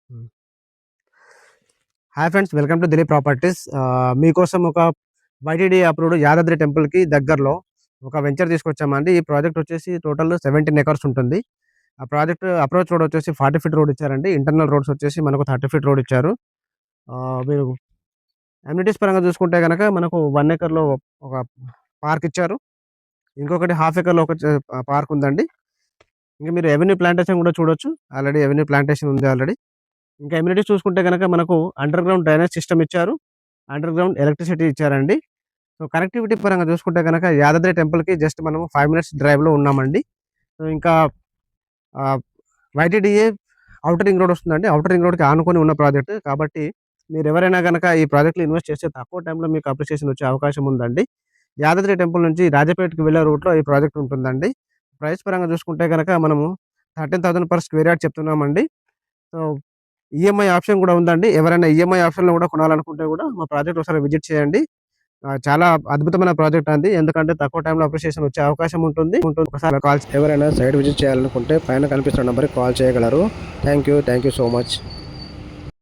హ్మ్. Hi friends, welcome to Dilip properties. మీకోసం ఒక వైటీడీ అప్రూవ్డ్ యాదాద్రి టెంపుల్‌కి దగ్గరలో ఒక వెంచర్ తీసుకొచ్చామండి. ఈ ప్రాజెక్ట్ వచ్చేసి టోటల్ 17 ఎకర్స్ ఉంటుంది. ఆ ప్రాజెక్ట్ అప్రోచ్ రోడ్ వచ్చేసి 40 ఫీట్ రోడ్ ఇచ్చారండి. ఇంటర్నల్ రోడ్స్ వచ్చేసి మనకు 30 ఫీట్ రోడ్ ఇచ్చారు. మీరు అమ్యూనిటీస్ పరంగా చూసుకుంటే గనక మనకు 1 ఎకర్‌లో ఒక పార్క్ ఇచ్చారు. ఇంకొకటి హాఫ్ ఎకర్‌లో ఒక పార్క్ ఉందండి. ఇంక మీరు ఎవెన్యూ ప్లాంటేషన్ కూడా చూడొచ్చు. ఆల్రెడీ ఎవెన్యూ ప్లాంటేషన్ ఉంది ఆల్రెడీ. ఇంకా అమ్యూనిటీస్ చూసుకుంటే గనక మనకు అండర్ గ్రౌండ్ డ్రైనేజ్ సిస్టమ్ ఇచ్చారు. అండర్ గ్రౌండ్ ఎలక్ట్రిసిటీ ఇచ్చారండి. సో, కనెక్టివిటీ పరంగా చూసుకుంటే గనక యాదాద్రి టెంపుల్‌కి జస్ట్ మనము 5 మినిట్స్ డ్రైవ్‌లో ఉన్నామండి. సో, ఇంకా ఆహ్, వైటీడీఏ ఔటర్ రింగ్ రోడ్ వస్తుందండి. ఔటర్ రింగ్ రోడ్‌కి ఆనుకొని ఉన్న ప్రాజెక్ట్. కాబట్టి మీరెవరైనా గనక ఈ ప్రాజెక్ట్‌లో ఇన్వెస్ట్ చేస్తే తక్కువ టైంలో మీకు అప్రిషియేషన్ వచ్చే అవకాశం ఉందండి. యాదాద్రి టెంపుల్ నుంచి రాజపేటకి వెళ్ళే రూట్‌లో ఈ ప్రాజెక్ట్ ఉంటుందండి. ప్రైస్ పరంగా చూసుకుంటే గనక మనము 13,000 పర్ స్క్వేర్ యార్డ్ చెప్తున్నామండి. సో, ఈఎంఐ ఆప్షన్ గూడా ఉందండి. ఎవరైనా ఈఎంఐ ఆప్షన్‌లో గూడా కొనాలనుకుంటే గూడా మా ప్రాజెక్ట్ ఒకసారి విజిట్ చేయండి. చాలా అద్భుతమైన ప్రాజెక్ట్ అండి. ఎందుకంటే తక్కువ టైంలో అప్రిషియేషన్ వచ్చే అవకాశం ఉంటుంది. ఒకసారి కాల్ ఎవరైనా సైట్ విజిట్ చేయాలనుకుంటే పైన కనిపిస్తున్న నంబర్‌కి కాల్ చేయగలరు. Thank you so much.